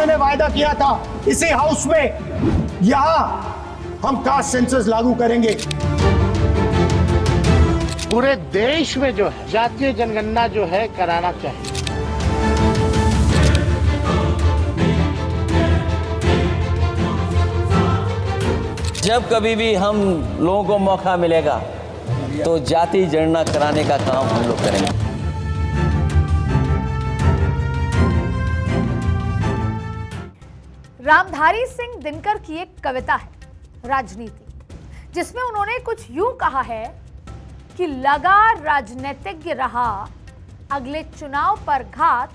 मैंने वायदा किया था इसी हाउस में, यहां हम कास्ट सेंसस लागू करेंगे। पूरे देश में जो है जातीय जनगणना जो है कराना चाहिए। जब कभी भी हम लोगों को मौका मिलेगा तो जाति जनगणना कराने का काम हम लोग करेंगे। रामधारी सिंह दिनकर की एक कविता है राजनीति, जिसमें उन्होंने कुछ यूं कहा है कि लगा राजनीतिज्ञ रहा अगले चुनाव पर घात,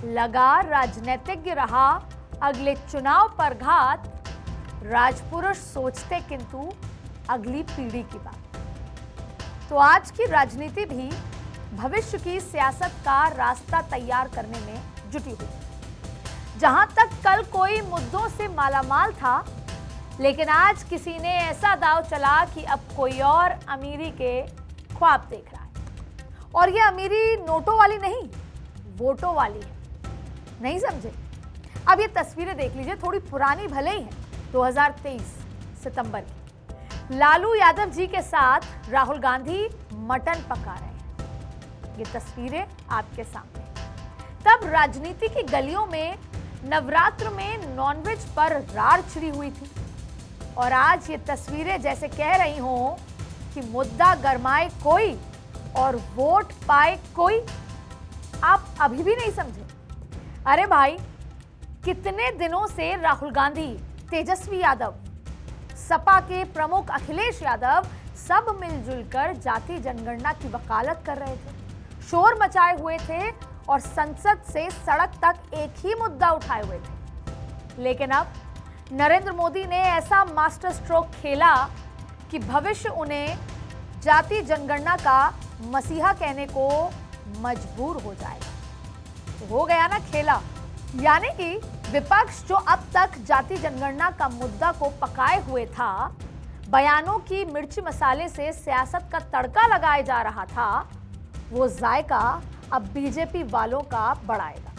लगा राजनीतिज्ञ रहा अगले चुनाव पर घात, राजपुरुष सोचते किंतु अगली पीढ़ी की बात। तो आज की राजनीति भी भविष्य की सियासत का रास्ता तैयार करने में जुटी हुई। जहां तक कल कोई मुद्दों से मालामाल था, लेकिन आज किसी ने ऐसा दांव चला कि अब कोई और अमीरी के ख्वाब देख रहा है। और ये अमीरी नोटों वाली नहीं, वोटों वाली है। नहीं समझे? अब ये तस्वीरें देख लीजिए, थोड़ी पुरानी भले ही है, 2023 सितंबर की। लालू यादव जी के साथ राहुल गांधी मटन पका रहे हैं। ये तस्वीरें आपके सामने। तब राजनीति की गलियों में नवरात्र में नॉनवेज पर रार छिड़ी हुई थी, और आज ये तस्वीरें जैसे कह रही हों कि मुद्दा गरमाए कोई और वोट पाए कोई। आप अभी भी नहीं समझे? अरे भाई, कितने दिनों से राहुल गांधी, तेजस्वी यादव, सपा के प्रमुख अखिलेश यादव सब मिलजुल कर जाति जनगणना की वकालत कर रहे थे, शोर मचाए हुए थे और संसद से सड़क तक एक ही मुद्दा उठाए हुए थे। लेकिन अब नरेंद्र मोदी ने ऐसा मास्टर स्ट्रोक खेला कि भविष्य उन्हें जाति जनगणना का मसीहा कहने को मजबूर हो जाएगा। तो हो गया ना खेला। यानी कि विपक्ष जो अब तक जाति जनगणना का मुद्दा को पकाए हुए था, बयानों की मिर्ची मसाले से सियासत का तड़का लगाए जा रहा था, वो जायका अब बीजेपी वालों का बढ़ाएगा।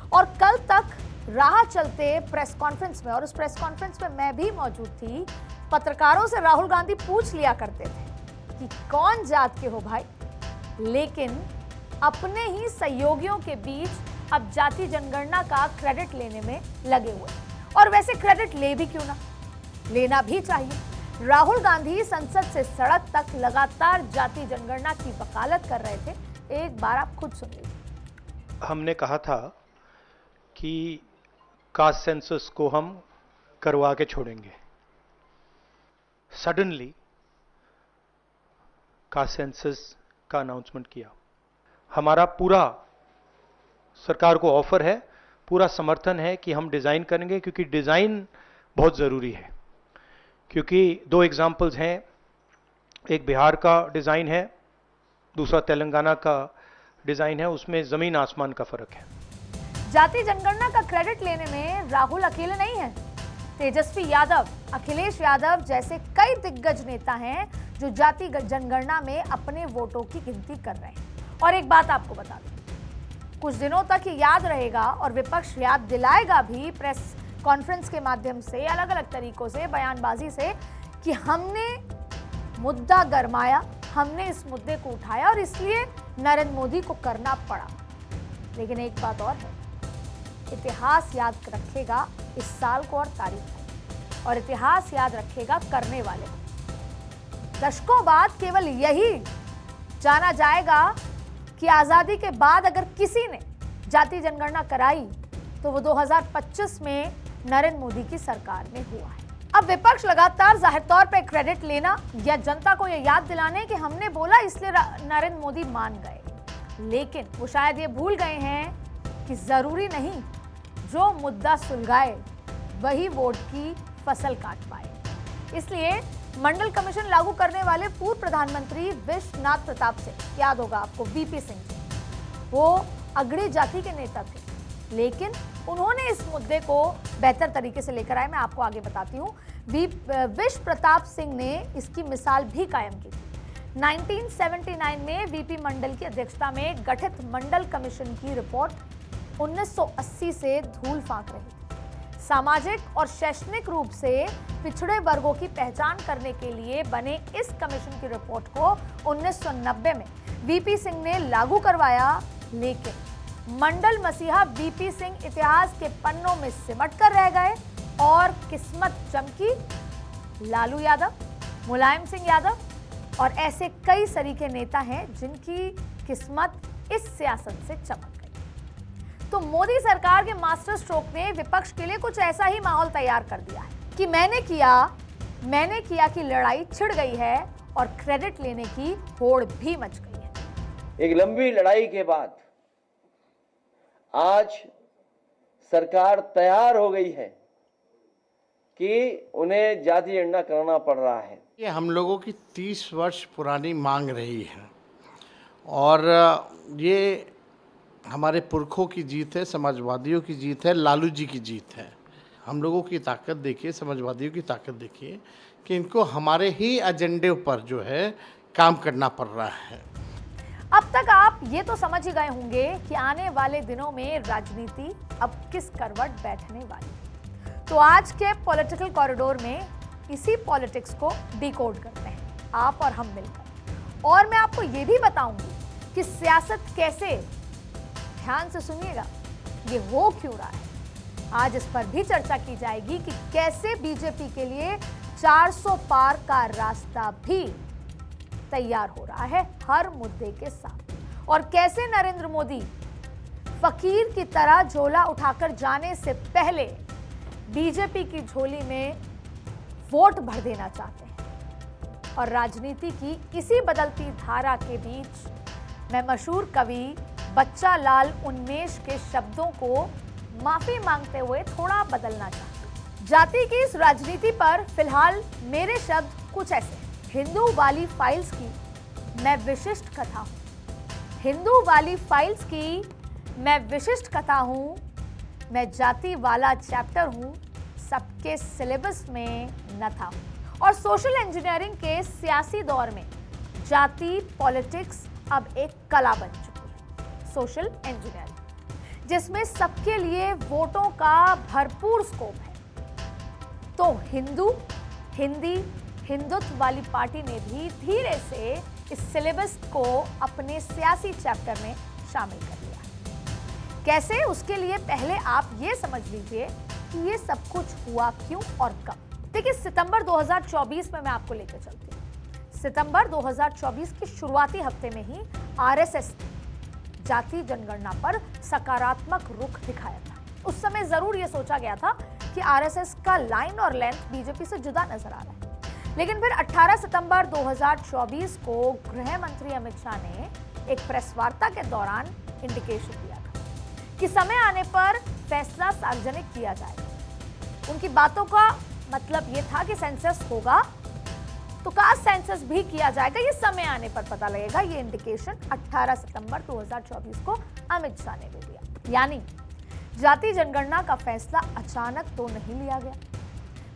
और कल तक राह चलते प्रेस कॉन्फ्रेंस में, और उस प्रेस कॉन्फ्रेंस में मैं भी मौजूद थी, पत्रकारों से राहुल गांधी पूछ लिया करते थे कि कौन जात के हो भाई, लेकिन अपने ही सहयोगियों के बीच अब जाति जनगणना का क्रेडिट लेने में लगे हुए। और वैसे क्रेडिट ले भी क्यों ना, लेना भी चाहिए। राहुल गांधी संसद से सड़क तक लगातार जाति जनगणना की वकालत कर रहे थे। एक बार आप खुद सुन लीजिए। हमने कहा था कि कास्ट सेंसस को हम करवा के छोड़ेंगे। सडनली कास्ट सेंसस का अनाउंसमेंट किया। हमारा पूरा सरकार को ऑफर है, पूरा समर्थन है कि हम डिज़ाइन करेंगे, क्योंकि डिज़ाइन बहुत ज़रूरी है। क्योंकि दो एग्जाम्पल्स हैं, एक बिहार का डिज़ाइन है, दूसरा तेलंगाना का डिज़ाइन है, उसमें ज़मीन आसमान का फ़र्क है। जाति जनगणना का क्रेडिट लेने में राहुल अकेले नहीं हैं। तेजस्वी यादव, अखिलेश यादव जैसे कई दिग्गज नेता हैं जो जाति जनगणना में अपने वोटों की गिनती कर रहे हैं। और एक बात आपको बता दूं, कुछ दिनों तक ये याद रहेगा और विपक्ष याद दिलाएगा भी प्रेस कॉन्फ्रेंस के माध्यम से, अलग अलग तरीकों से, बयानबाजी से, कि हमने मुद्दा गरमाया, हमने इस मुद्दे को उठाया और इसलिए नरेंद्र मोदी को करना पड़ा। लेकिन एक बात और है, इतिहास याद रखेगा इस साल को और तारीख को, और इतिहास याद रखेगा करने वाले को। दशकों बाद केवल यही जाना जाएगा कि आजादी के बाद अगर किसी ने जाति जनगणना कराई तो वो 2025 में नरेंद्र मोदी की सरकार में हुआ है। अब विपक्ष लगातार जाहिर तौर पे क्रेडिट लेना या जनता को ये याद दिलाने कि हमने बोला इसलिए नरेंद्र मोदी मान गए, लेकिन वो शायद ये भूल गए हैं कि जरूरी नहीं जो मुद्दा सुलझाए वही वोट की फसल काट पाए। इसलिए मंडल कमीशन लागू करने वाले पूर्व प्रधानमंत्री विश्वनाथ प्रताप सिंह, याद होगा आपको, वीपी सिंह जी, वो अगड़ी जाति के नेता थे, लेकिन उन्होंने इस मुद्दे को बेहतर तरीके से लेकर आए। मैं आपको आगे बताती हूँ। विश्व प्रताप सिंह ने इसकी मिसाल भी कायम की थी। 1979 में वीपी मंडल की अध्यक्षता में गठित मंडल कमीशन की रिपोर्ट 1980 से धूल फांक रही थी। सामाजिक और शैक्षणिक रूप से पिछड़े वर्गों की पहचान करने के लिए बने इस कमीशन की रिपोर्ट को 1990 में वीपी सिंह ने लागू करवाया, लेकिन मंडल मसीहा वीपी सिंह इतिहास के पन्नों में सिमट कर रह गए और किस्मत चमकी लालू यादव, मुलायम सिंह यादव और ऐसे कई सरीखे नेता हैं जिनकी किस्मत इस सियासत से चमक गई। तो मोदी सरकार के मास्टर स्ट्रोक ने विपक्ष के लिए कुछ ऐसा ही माहौल तैयार कर दिया है कि मैंने किया की लड़ाई छिड़ गई है और क्रेडिट लेने की होड़ भी मच गई है। एक लंबी लड़ाई के बाद आज सरकार तैयार हो गई है कि उन्हें जाति गणना कराना पड़ रहा है। ये हम लोगों की 30 वर्ष पुरानी मांग रही है और ये हमारे पुरखों की जीत है, समाजवादियों की जीत है, लालू जी की जीत है। हम लोगों की ताकत देखिए, समाजवादियों की ताकत देखिए कि इनको हमारे ही एजेंडे पर जो है काम करना पड़ रहा है। अब तक आप ये तो समझ ही गए होंगे कि आने वाले दिनों में राजनीति अब किस करवट बैठने वाली है। तो आज के पॉलिटिकल कॉरिडोर में इसी पॉलिटिक्स को डिकोड करते हैं आप और हम मिलकर। और मैं आपको ये भी बताऊंगी कि सियासत कैसे, ध्यान से सुनिएगा, ये हो क्यों रहा है। आज इस पर भी चर्चा की जाएगी कि कैसे बीजेपी के लिए 400 पार का रास्ता भी तैयार हो रहा है हर मुद्दे के साथ, और कैसे नरेंद्र मोदी फकीर की तरह झोला उठाकर जाने से पहले बीजेपी की झोली में वोट भर देना चाहते हैं। और राजनीति की इसी बदलती धारा के बीच मैं मशहूर कवि बच्चा लाल उन्मेष के शब्दों को माफी मांगते हुए थोड़ा बदलना चाहती हूं। जाति की इस राजनीति पर फिलहाल मेरे शब्द कुछ ऐसे हैं। हिंदू वाली फाइल्स की मैं विशिष्ट कथा हूं। हिंदू वाली फाइल्स की मैं विशिष्ट कथा हूं। मैं जाति वाला चैप्टर हूं, सबके सिलेबस में न था। और सोशल इंजीनियरिंग के सियासी दौर में जाति पॉलिटिक्स अब एक कला बन चुकी है। सोशल इंजीनियरिंग जिसमें सबके लिए वोटों का भरपूर स्कोप है। तो हिंदू, हिंदी, हिंदुत्व वाली पार्टी ने भी धीरे से इस सिलेबस को अपने सियासी चैप्टर में शामिल कर लिया। कैसे, उसके लिए पहले आप ये समझ लीजिए कि ये सब कुछ हुआ क्यों और कब। देखिए, सितंबर 2024 में मैं आपको लेकर चलती हूँ। सितंबर 2024 के शुरुआती हफ्ते में ही आरएसएस जाति जनगणना पर सकारात्मक रुख दिखाया था। उस समय जरूर ये सोचा गया था कि आरएसएस का लाइन और लेंथ बीजेपी से जुदा नजर आ रहा है। लेकिन फिर 18 सितंबर 2024 को गृह मंत्री अमित शाह ने एक प्रेस वार्ता के दौरान इंडिकेशन दिया था कि समय आने पर फैसला सार्वजनिक किया जाएगा। उनकी बातों का मतलब यह था कि सेंसस होगा तो कास्ट सेंसस भी किया जाएगा, ये समय आने पर पता लगेगा। ये इंडिकेशन 18 सितंबर 2024 को अमित शाह ने दे दिया। यानी जाति जनगणना का फैसला अचानक तो नहीं लिया गया,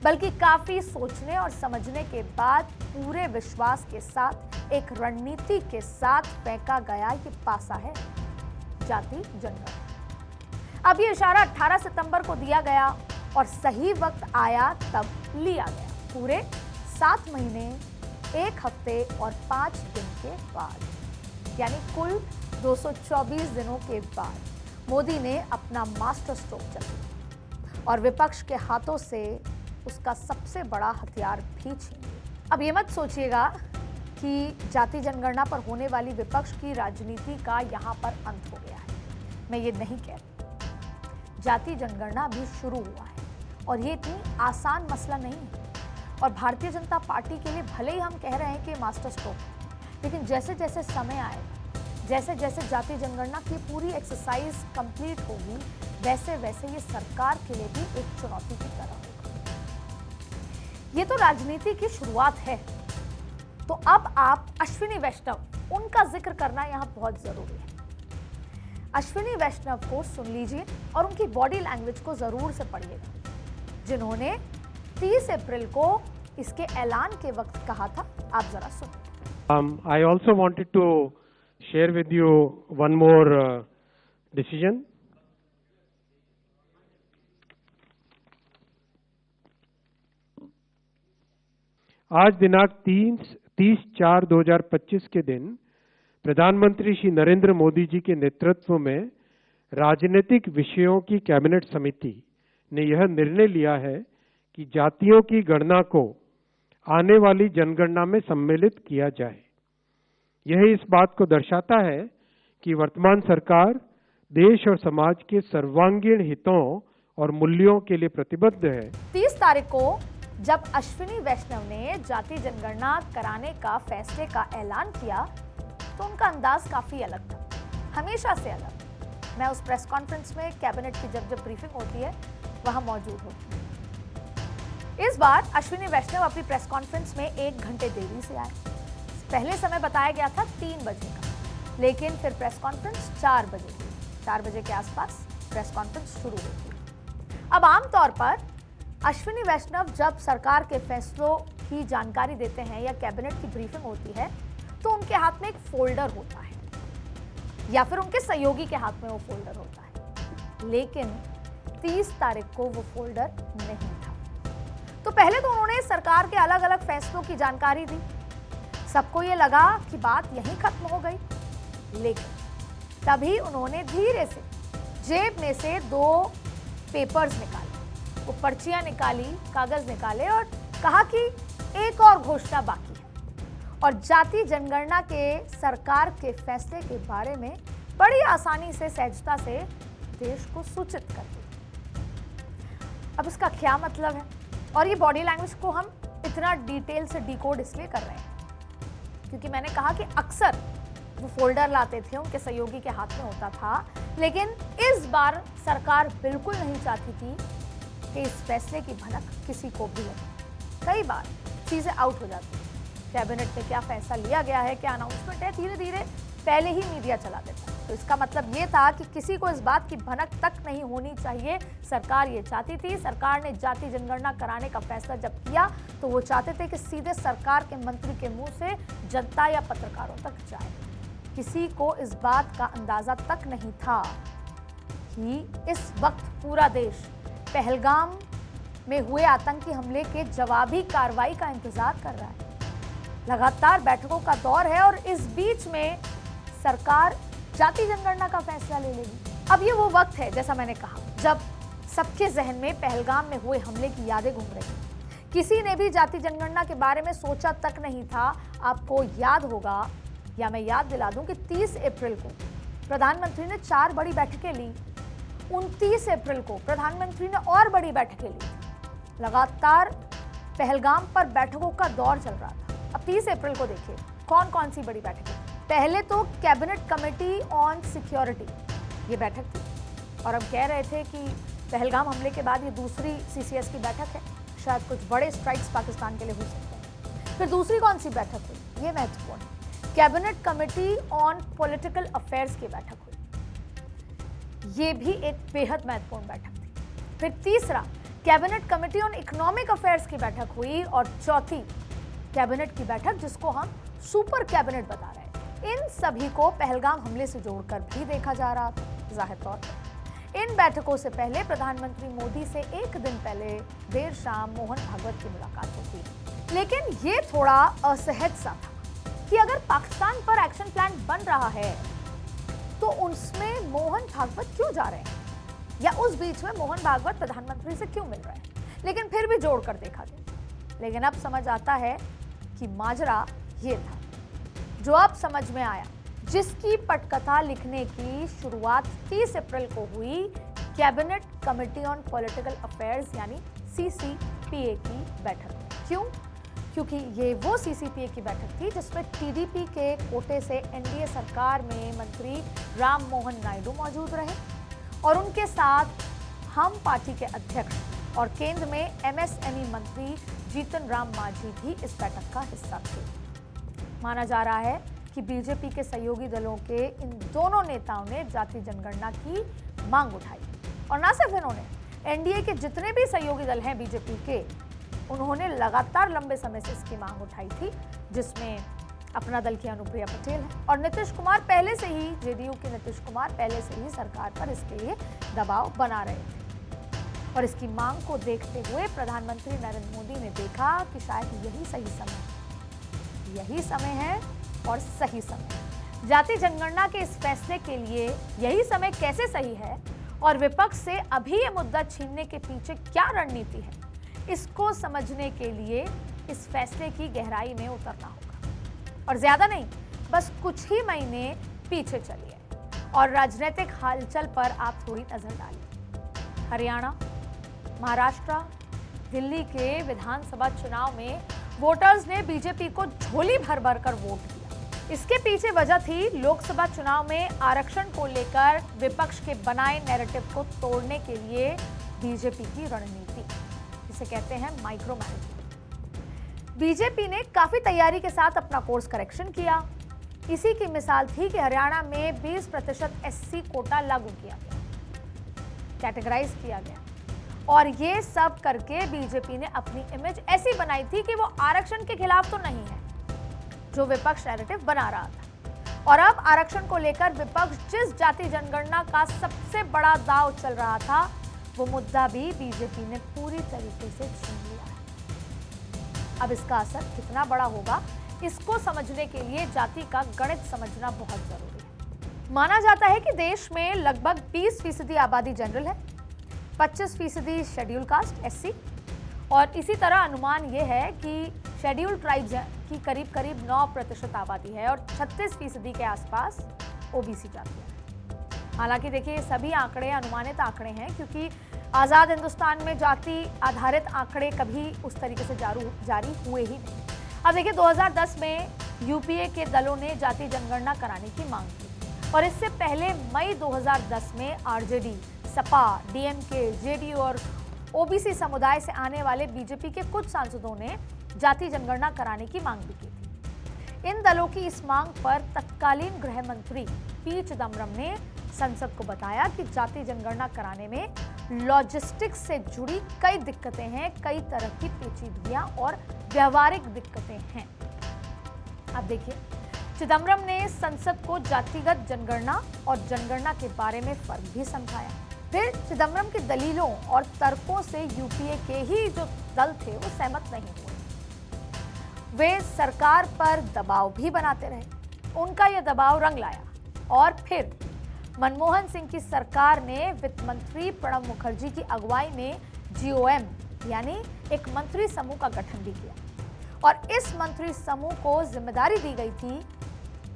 बल्कि काफी सोचने और समझने के बाद पूरे विश्वास के साथ एक रणनीति के साथ फेंका गया ये पासा है जाति जनगणना। अब ये इशारा 18 सितंबर को दिया गया और सही वक्त आया तब लिया गया। पूरे 7 महीने 1 हफ्ते और 5 दिन के बाद, यानी कुल 224 दिनों के बाद मोदी ने अपना मास्टर स्ट्रोक चलाया और विपक्ष के हाथों से उसका सबसे बड़ा हथियार भी छीन लिया। अब ये मत सोचिएगा कि जाति जनगणना पर होने वाली विपक्ष की राजनीति का यहाँ पर अंत हो गया है। मैं ये नहीं कह रही। जाति जनगणना भी शुरू हुआ है और ये इतनी आसान मसला नहीं है। और भारतीय जनता पार्टी के लिए भले ही हम कह रहे हैं कि मास्टर स्ट्रोक है, लेकिन जैसे जैसे समय आएगा, जैसे जैसे जाति जनगणना की पूरी एक्सरसाइज कंप्लीट होगी, वैसे वैसे ये सरकार के लिए भी एक चुनौती की तरह होगा। ये तो राजनीति की शुरुआत है। तो अब आप अश्विनी वैष्णव, उनका जिक्र करना यहाँ बहुत जरूरी है। अश्विनी वैष्णव को सुन लीजिए और उनकी बॉडी लैंग्वेज को जरूर से पढ़िएगा, जिन्होंने 30 अप्रैल को इसके ऐलान के वक्त कहा था। आप जरा सुनिए। I also wanted to share with you one more decision आज दिनांक 30/4/2025 के दिन प्रधानमंत्री श्री नरेंद्र मोदी जी के नेतृत्व में राजनीतिक विषयों की कैबिनेट समिति ने यह निर्णय लिया है कि जातियों की गणना को आने वाली जनगणना में सम्मिलित किया जाए। यह इस बात को दर्शाता है कि वर्तमान सरकार देश और समाज के सर्वांगीण हितों और मूल्यों के लिए प्रतिबद्ध है। 30 तारीख को जब अश्विनी वैष्णव ने जाति जनगणना कराने का फैसले का ऐलान किया तो उनका अंदाज काफी अलग था, हमेशा से अलग। मैं उस प्रेस कॉन्फ्रेंस में कैबिनेट की जब ब्रीफिंग होती है वहां मौजूद होती हूं। इस बार अश्विनी वैष्णव अपनी प्रेस कॉन्फ्रेंस में 1 घंटे देरी से आए। पहले समय बताया गया था 3 बजे का, लेकिन फिर प्रेस कॉन्फ्रेंस 4 बजे, 4 बजे के आसपास प्रेस कॉन्फ्रेंस शुरू होती है। अब आमतौर पर अश्विनी वैष्णव जब सरकार के फैसलों की जानकारी देते हैं या कैबिनेट की ब्रीफिंग होती है तो उनके हाथ में एक फोल्डर होता है या फिर उनके सहयोगी के हाथ में वो फोल्डर होता है, लेकिन 30 तारीख को वो फोल्डर नहीं था। तो पहले तो उन्होंने सरकार के अलग अलग फैसलों की जानकारी दी। सबको ये लगा कि बात यहीं खत्म हो गई, लेकिन तभी उन्होंने धीरे से जेब में से 2 पेपर्स निकाले, वो पर्चियां निकाली, कागज निकाले और कहा कि एक और घोषणा बाकी है और जाति जनगणना के सरकार के फैसले के बारे में बड़ी आसानी से, सहजता से देश को सूचित कर दिया। अब इसका क्या मतलब है और ये बॉडी लैंग्वेज को हम इतना डिटेल से डिकोड इसलिए कर रहे हैं क्योंकि मैंने कहा कि अक्सर वो फोल्डर लाते थे, उनके सहयोगी के हाथ में होता था, लेकिन इस बार सरकार बिल्कुल नहीं चाहती थी कि इस फैसले की भनक किसी को भी लगे। कई बार चीजें आउट हो जाती हैं, कैबिनेट में क्या फैसला लिया गया है, क्या अनाउंसमेंट है, धीरे धीरे पहले ही मीडिया चला देता है। तो इसका मतलब ये था कि किसी को इस बात की भनक तक नहीं होनी चाहिए। सरकार ये चाहती थी, सरकार ने जाति जनगणना कराने का फैसला जब किया तो वो चाहते थे कि सीधे सरकार के मंत्री के मुंह से जनता या पत्रकारों तक जाए। किसी को इस बात का अंदाजा तक नहीं था कि इस वक्त पूरा देश पहलगाम में हुए आतंकी हमले के जवाबी कार्रवाई का इंतजार कर रहा है। लगातार बैठकों का दौर है और इस बीच में सरकार जाति जनगणना का फैसला ले लेगी। अब ये वो वक्त है, जैसा मैंने कहा, जब सबके जहन में पहलगाम में हुए हमले की यादें घूम रही हैं। किसी ने भी जाति जनगणना के बारे में सोचा तक नहीं था। आपको याद होगा या मैं याद दिला दूं कि 30 अप्रैल को प्रधानमंत्री ने 4 बड़ी बैठकें ली। 29 अप्रैल को प्रधानमंत्री ने और बड़ी बैठकें ली। लगातार पहलगाम पर बैठकों का दौर चल रहा था। अब 30 अप्रैल को देखिए कौन कौन सी बड़ी बैठकें। पहले तो कैबिनेट कमेटी ऑन सिक्योरिटी, ये बैठक थी और हम कह रहे थे कि पहलगाम हमले के बाद ये दूसरी सीसीएस की बैठक है, शायद कुछ बड़े स्ट्राइक्स पाकिस्तान के लिए हो सकते हैं। फिर दूसरी कौन सी बैठक हुई, ये महत्वपूर्ण है, cabinet committee on political affairs की बैठक हुई। ये भी एक बेहद महत्वपूर्ण बैठक थी। फिर तीसरा cabinet committee on economic affairs की बैठक हुई और चौथी कैबिनेट की बैठक जिसको हम सुपर कैबिनेट बता रहे हैं। इन सभी को पहलगाम हमले से जोड़कर भी देखा जा रहा था। जाहिर तौर पर इन बैठकों से पहले प्रधानमंत्री मोदी से 1 दिन पहले देर शाम मोहन भागवत की मुलाकात होती, लेकिन ये थोड़ा असहज सा था कि अगर पाकिस्तान पर एक्शन प्लान बन रहा है तो उसमें मोहन भागवत क्यों जा रहे हैं या उस बीच में मोहन भागवत प्रधानमंत्री से क्यों मिल रहे हैं। लेकिन फिर भी जोड़कर देखा गया। लेकिन अब समझ आता है कि माजरा ये था जो अब समझ में आया, जिसकी पटकथा लिखने की शुरुआत 30 अप्रैल को हुई cabinet committee on political affairs यानी सीसीपीए की बैठक में। क्यों? क्योंकि ये वो सीसीपीए की बैठक थी जिसमें टीडीपी के कोटे से एनडीए सरकार में मंत्री राम मोहन नायडू मौजूद रहे और उनके साथ हम पार्टी के अध्यक्ष और केंद्र में एमएसएमई मंत्री जीतन राम मांझी भी इस बैठक का हिस्सा थे। माना जा रहा है कि बीजेपी के सहयोगी दलों के इन दोनों नेताओं ने जाति जनगणना की मांग उठाई और न सिर्फ इन्होंने, एनडीए के जितने भी सहयोगी दल हैं बीजेपी के, उन्होंने लगातार लंबे समय से इसकी मांग उठाई थी, जिसमें अपना दल की अनुप्रिया पटेल है और नीतीश कुमार पहले से ही, जेडीयू के नीतीश कुमार पहले से ही सरकार पर इसके लिए दबाव बना रहे थे। और इसकी मांग को देखते हुए प्रधानमंत्री नरेंद्र मोदी ने देखा कि शायद यही समय है और सही समय। जाति जनगणना के इस फैसले के लिए यही समय कैसे सही है और विपक्ष से अभी ये मुद्दा छीनने के पीछे क्या रणनीति है, इसको समझने के लिए इस फैसले की गहराई में उतरना होगा। और ज्यादा नहीं, बस कुछ ही महीने पीछे चलिए और राजनीतिक हलचल पर आप थोड़ी नजर डालिए। हरियाणा, महाराष्ट्र, दिल्ली के विधानसभा चुनाव में वोटर्स ने बीजेपी को झोली भर भर कर वोट दिया। इसके पीछे वजह थी लोकसभा चुनाव में आरक्षण को लेकर विपक्ष के बनाए नैरेटिव को तोड़ने के लिए बीजेपी की रणनीति, जिसे कहते हैं माइक्रो मैनेजमेंट। बीजेपी ने काफी तैयारी के साथ अपना कोर्स करेक्शन किया। इसी की मिसाल थी कि हरियाणा में 20% एससी कोटा लागू किया गया, कैटेगराइज किया गया, और ये सब करके बीजेपी ने अपनी इमेज ऐसी बनाई थी कि वो आरक्षण के खिलाफ तो नहीं है, जो विपक्ष नैरेटिव बना रहा था। और अब आरक्षण को लेकर विपक्ष जिस जाति जनगणना का सबसे बड़ा दांव चल रहा था, वो मुद्दा भी बीजेपी ने पूरी तरीके से छीन लिया है। अब इसका असर कितना बड़ा होगा, इसको समझने के लिए जाति का गणित समझना बहुत जरूरी है। माना जाता है कि देश में लगभग 20% आबादी जनरल है, 25% शेड्यूल कास्ट एससी, और इसी तरह अनुमान यह है कि शेड्यूल ट्राइब्स की करीब 9% आबादी है और 36% के आसपास ओबीसी जाति है। हालांकि देखिए, सभी आंकड़े अनुमानित आंकड़े हैं, क्योंकि आज़ाद हिंदुस्तान में जाति आधारित आंकड़े कभी उस तरीके से जारी हुए ही नहीं। अब देखिए, 2010 में यूपीए के दलों ने जाति जनगणना कराने की मांग की, और इससे पहले मई 2010 में आरजेडी, सपा, डीएमके, जेडीयू और ओबीसी समुदाय से आने वाले बीजेपी के कुछ सांसदों ने जाति जनगणना कराने की मांग भी की थी। इन दलों की इस मांग पर तत्कालीन गृह मंत्री पी चिदम्बरम ने संसद को बताया कि जाति जनगणना कराने में लॉजिस्टिक्स से जुड़ी कई दिक्कतें हैं, कई तरह की पेचीदगियां और व्यवहारिक दिक्कतें हैं। अब देखिए, चिदम्बरम ने संसद को जातिगत जनगणना और जनगणना के बारे में फर्क भी समझाया। फिर चिदम्बरम की दलीलों और तर्कों से यूपीए के ही जो दल थे वो सहमत नहीं हुए। वे सरकार पर दबाव भी बनाते रहे। उनका यह दबाव रंग लाया और फिर मनमोहन सिंह की सरकार ने वित्त मंत्री प्रणब मुखर्जी की अगुवाई में जीओएम यानी एक मंत्री समूह का गठन भी किया, और इस मंत्री समूह को जिम्मेदारी दी गई थी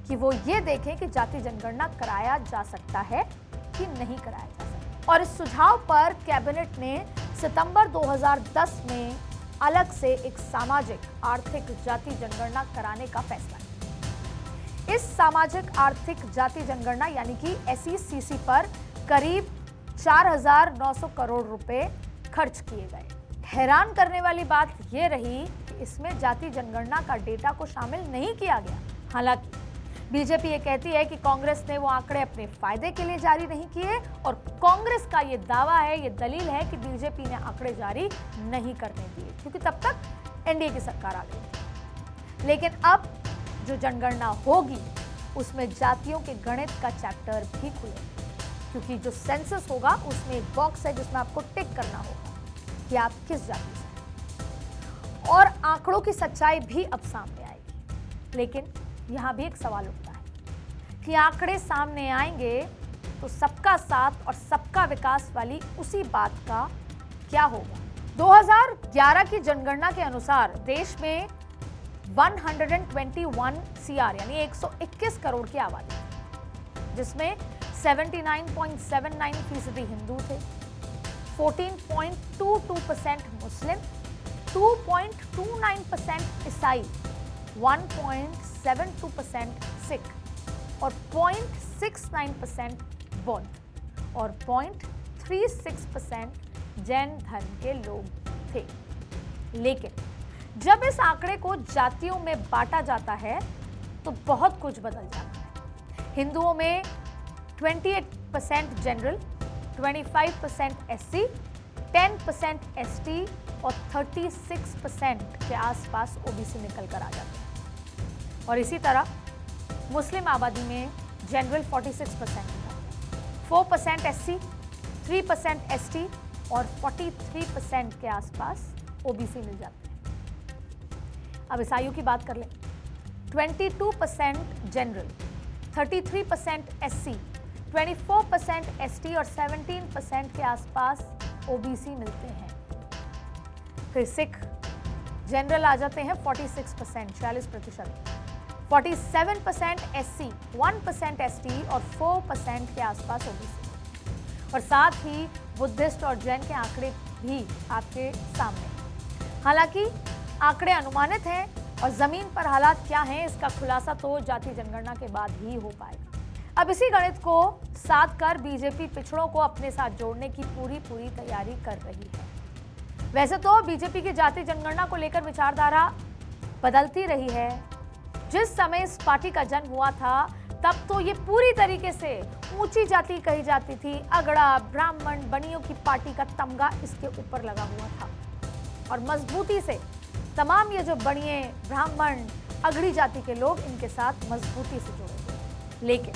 कि वो ये देखें कि जाति जनगणना कराया जा सकता है कि नहीं कराया जा सकता। और इस सुझाव पर कैबिनेट ने सितंबर 2010 में अलग से एक सामाजिक आर्थिक जाति जनगणना कराने का फैसला किया। इस सामाजिक आर्थिक जाति जनगणना यानी कि एसईसीसी पर करीब 4,900 करोड़ रुपए खर्च किए गए। हैरान करने वाली बात यह रही कि इसमें जाति जनगणना का डेटा को शामिल नहीं किया गया। हालांकि बीजेपी ये कहती है कि कांग्रेस ने वो आंकड़े अपने फायदे के लिए जारी नहीं किए, और कांग्रेस का ये दावा है, ये दलील है कि बीजेपी ने आंकड़े जारी नहीं करने दिए, क्योंकि तब तक एनडीए की सरकार आ गई थी। लेकिन अब जो जनगणना होगी उसमें जातियों के गणित का चैप्टर भी खुलेगा, क्योंकि जो सेंसस होगा उसमें एक बॉक्स है जिसमें आपको टिक करना होगा कि आप किस जाति से, और आंकड़ों की सच्चाई भी अब सामने आएगी। लेकिन यहां भी एक सवाल उठता है कि आंकड़े सामने आएंगे तो सबका साथ और सबका विकास वाली उसी बात का क्या होगा। 2011 की जनगणना के अनुसार देश में 121 सीआर यानी 121 करोड़ की आबादी है, जिसमें 79.79% हिंदू थे, 14.22% मुस्लिम, 2.29% ईसाई, 1.72% सिख और 0.69% बौद्ध और 0.36% जैन धर्म के लोग थे। लेकिन जब इस आंकड़े को जातियों में बांटा जाता है तो बहुत कुछ बदल जाता है। हिंदुओं में 28% जनरल, 25% एससी, 10% एसटी और 36% के आसपास ओबीसी निकल कर आ जाते हैं। और इसी तरह मुस्लिम आबादी में जनरल 46%, 4% एससी, 3% एसटी और 43% के आसपास ओबीसी मिल जाते हैं। अब इस आयु की बात कर लें। 22% जनरल, 33% एससी, 24% एसटी और 17% के आसपास ओबीसी मिलते हैं। फिर सिख जनरल आ जाते हैं 46%, 46%, 47% एससी, 1% एसटी और 4% के आसपास ओबीसी। और साथ ही बुद्धिस्ट और जैन के आंकड़े भी आपके सामने। हालांकि आंकड़े अनुमानित हैं और जमीन पर हालात क्या हैं इसका खुलासा तो जाति जनगणना के बाद ही हो पाएगा। अब इसी गणित को साध कर बीजेपी पिछड़ों को अपने साथ जोड़ने की पूरी तैयारी कर रही है। वैसे तो बीजेपी की जाति जनगणना को लेकर विचारधारा बदलती रही है। जिस समय इस पार्टी का जन्म हुआ था तब तो ये पूरी तरीके से ऊंची जाति कही जाती थी। अगड़ा, ब्राह्मण, बनियों की पार्टी का तमगा इसके ऊपर लगा हुआ था और मजबूती से तमाम ये जो बनिए, ब्राह्मण, अगड़ी जाति के लोग इनके साथ मजबूती से जुड़े हुए। लेकिन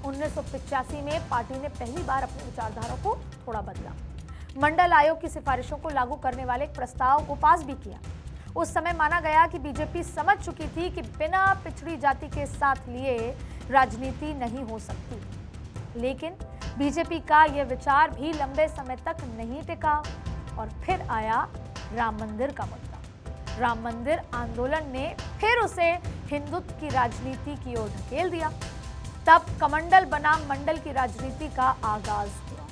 1985 में पार्टी ने पहली बार अपनी विचारधारा को थोड़ा बदला। मंडल आयोग की सिफारिशों को लागू करने वाले एक प्रस्ताव को पास भी किया। उस समय माना गया कि बीजेपी समझ चुकी थी कि बिना पिछड़ी जाति के साथ लिए राजनीति नहीं हो सकती। लेकिन बीजेपी का यह विचार भी लंबे समय तक नहीं टिका और फिर आया राम मंदिर का मुद्दा। राम मंदिर आंदोलन ने फिर उसे हिंदुत्व की राजनीति की ओर धकेल दिया। तब कमंडल बनाम मंडल की राजनीति का आगाज हुआ।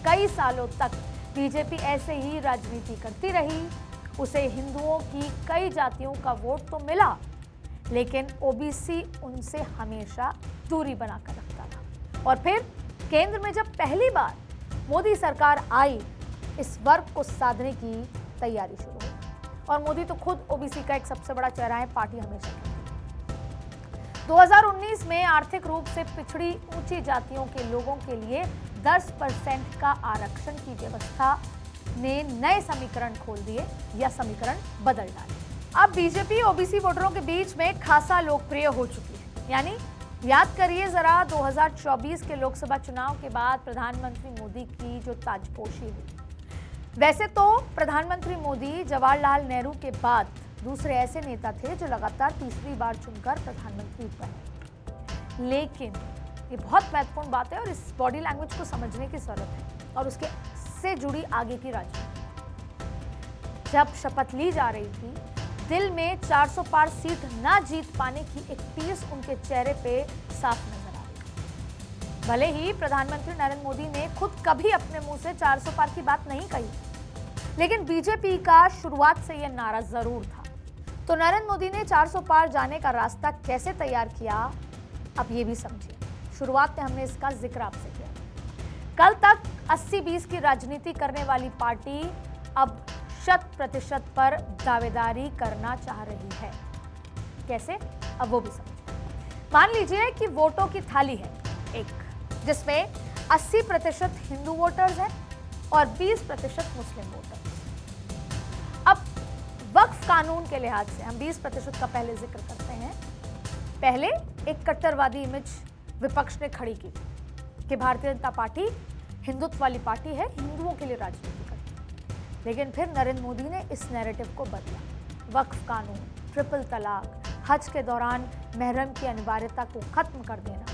कई सालों तक बीजेपी ऐसे ही राजनीति करती रही। उसे हिंदुओं की कई जातियों का वोट तो मिला, लेकिन ओबीसी उनसे हमेशा दूरी बनाकर रखता था। और फिर केंद्र में जब पहली बार मोदी सरकार आई, इस वर्ग को साधने की तैयारी शुरू हुई। और मोदी तो खुद ओबीसी का एक सबसे बड़ा चेहरा है, पार्टी हमेशा कहती है। 2019 में आर्थिक रूप से पिछड़ी ऊंची जातियों के लोगों के लिए 10% का आरक्षण की व्यवस्था ने नए समीकरण खोल दिए या समीकरण बदल डाले। अब बीजेपी ओबीसी वोटरों के बीच में खासा लोकप्रिय हो चुकी है। यानी याद करिए जरा, 2024 के लोकसभा चुनाव के बाद प्रधानमंत्री मोदी की जो ताजपोशी हुई। वैसे तो प्रधानमंत्री मोदी जवाहरलाल नेहरू के बाद दूसरे ऐसे नेता थे जो लगातार तीसरी बार चुनकर प्रधानमंत्री बने। लेकिन ये बहुत महत्वपूर्ण बात है और इस बॉडी लैंग्वेज को समझने की जरूरत है और उसके से जुड़ी आगे की राजनीति। जब शपथ ली जा रही थी, दिल में 400 पार सीट ना जीत पाने की एक टीस उनके चेहरे पे साफ नजर आ रही। भले ही प्रधानमंत्री नरेंद्र मोदी ने खुद कभी अपने मुंह से 400 पार की बात नहीं कही, लेकिन बीजेपी का शुरुआत से यह नारा जरूर था। तो नरेंद्र मोदी ने 400 पार जाने का रास्ता कैसे तैयार किया, अब ये भी समझिए। शुरुआत में हमने इसका जिक्र आपसे किया। कल तक 80-20 की राजनीति करने वाली पार्टी अब 100% पर दावेदारी करना चाह रही है। कैसे, अब वो भी समझिए। मान लीजिए कि वोटों की थाली है एक, जिसमें 80% हिंदू वोटर्स हैं और 20% मुस्लिम वोटर्स। अब वक्फ कानून के लिहाज से हम 20% का पहले जिक्र करते हैं। पहले एक कट्टरवादी इमेज विपक्ष ने खड़ी की कि भारतीय जनता पार्टी हिंदुत्व वाली पार्टी है, हिंदुओं के लिए राजनीति करती है। लेकिन फिर नरेंद्र मोदी ने इस नैरेटिव को बदला। वक्फ कानून, ट्रिपल तलाक, हज के दौरान महरम की अनिवार्यता को खत्म कर देना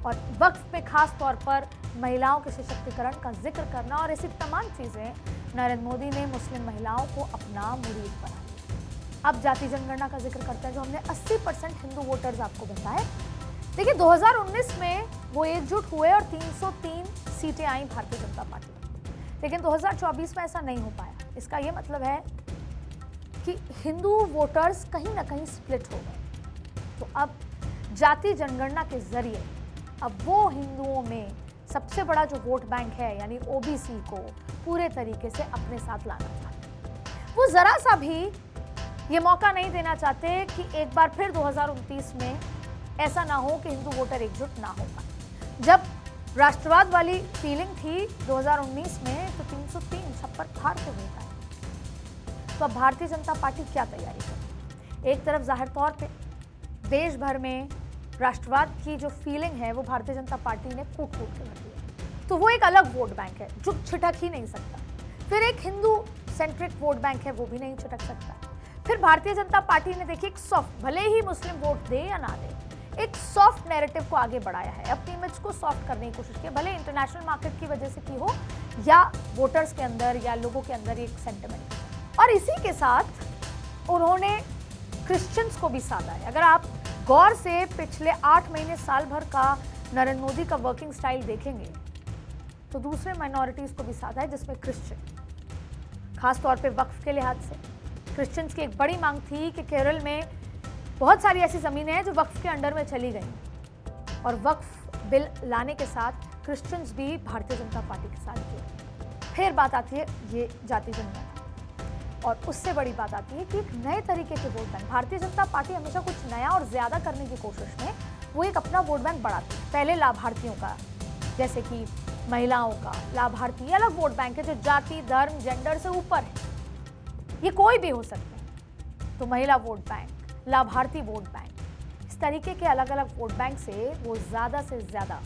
और वक्फ में खास तौर पर महिलाओं के सशक्तिकरण का जिक्र करना और ऐसी तमाम चीजें नरेंद्र मोदी ने मुस्लिम महिलाओं को अपना मुरीद बना लिया। अब जाति जनगणना का जिक्र करते हैं, जो हमने 80% हिंदू वोटर्स आपको बताए। देखिए 2019 में वो एकजुट हुए और 303 सीटें आई भारतीय जनता पार्टी में, लेकिन 2024 में ऐसा नहीं हो पाया। इसका ये मतलब है कि हिंदू वोटर्स कहीं ना कहीं स्प्लिट हो गए। तो अब जाति जनगणना के जरिए अब वो हिंदुओं में सबसे बड़ा जो वोट बैंक है यानी ओबीसी को पूरे तरीके से अपने साथ लाना चाहते हैं। वो जरा सा भी ये मौका नहीं देना चाहते कि एक बार फिर 2029 में ऐसा ना हो कि हिंदू वोटर एकजुट ना हो पाए। जब राष्ट्रवाद वाली फीलिंग थी 2019 में तो 303 छप्पर फाड़ के वोट आए। तो अब भारतीय जनता पार्टी क्या तैयारी करे? एक तरफ जाहिर तौर पे देश भर में राष्ट्रवाद की जो फीलिंग है वो भारतीय जनता पार्टी ने कूट कूट के भर दी है। तो वो एक अलग वोट बैंक है जो छिटक ही नहीं सकता। फिर एक हिंदू सेंट्रिक वोट बैंक है, वो भी नहीं छिटक सकता। फिर भारतीय जनता पार्टी ने देखिए एक सॉफ्ट, भले ही मुस्लिम वोट दे या ना दे, एक सॉफ्ट नैरेटिव को आगे बढ़ाया है, अपनी इमेज को सॉफ्ट करने की कोशिश की, भले इंटरनेशनल मार्केट की वजह से की हो या वोटर्स के अंदर या लोगों के अंदर एक सेंटिमेंट। और इसी के साथ उन्होंने क्रिश्चियंस को भी साधा है। अगर आप गौर से पिछले 8 महीने साल भर का नरेंद्र मोदी का वर्किंग स्टाइल देखेंगे तो दूसरे माइनॉरिटीज को भी साधा है, जिसमें क्रिश्चियन, खासतौर पे वक्फ के लिहाज से। क्रिश्चियंस की एक बड़ी मांग थी कि केरल में बहुत सारी ऐसी ज़मीनें हैं जो वक्फ के अंडर में चली गई, और वक्फ बिल लाने के साथ क्रिश्चियंस भी भारतीय जनता पार्टी के साथ जुड़े। फिर बात आती है ये जाति जनगणना, और उससे बड़ी बात आती है कि एक नए तरीके के vote bank, Bharatiya Janata party हमेशा कुछ नया और ज़्यादा करने की कोशिश में वो एक अपना वोट बैंक बढ़ाती है। पहले लाभार्थियों का, जैसे कि महिलाओं का लाभार्थी, ये अलग वोट बैंक है जो जाति, धर्म, जेंडर से ऊपर है, ये कोई भी हो सकते हैं। तो महिला वोट बैंक, लाभार्थी वोट बैंक, इस तरीके के अलग अलग वोट बैंक से वो ज़्यादा से ज़्यादा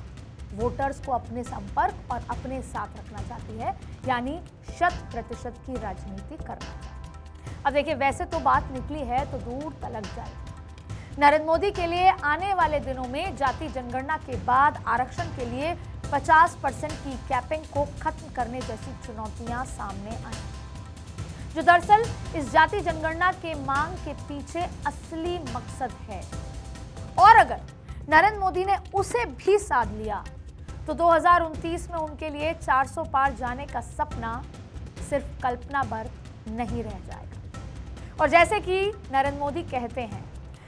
वोटर्स को अपने संपर्क और अपने साथ रखना चाहती है, यानी 100% की राजनीति करना चाहती है। अब देखिए, वैसे तो बात निकली है तो दूर तलक जाएगी। नरेंद्र मोदी के लिए आने वाले दिनों में जाति जनगणना के बाद आरक्षण के लिए 50% की कैपिंग को खत्म करने जैसी चुनौतियां सामने आई, जो दरअसल इस जाति जनगणना के मांग के पीछे असली मकसद है। और अगर नरेंद्र मोदी ने उसे भी साध लिया तो 2029 में उनके लिए 400 पार जाने का सपना सिर्फ कल्पना भर नहीं रह जाएगा। और जैसे कि नरेंद्र मोदी कहते हैं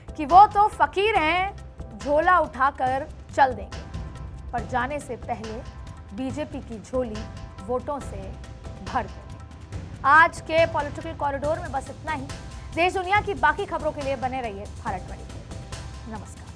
कि वो तो फकीर हैं, झोला उठाकर चल देंगे, पर जाने से पहले बीजेपी की झोली वोटों से भर देंगे। आज के पॉलिटिकल कॉरिडोर में बस इतना ही। देश दुनिया की बाकी खबरों के लिए बने रहिए भारत 24। नमस्कार।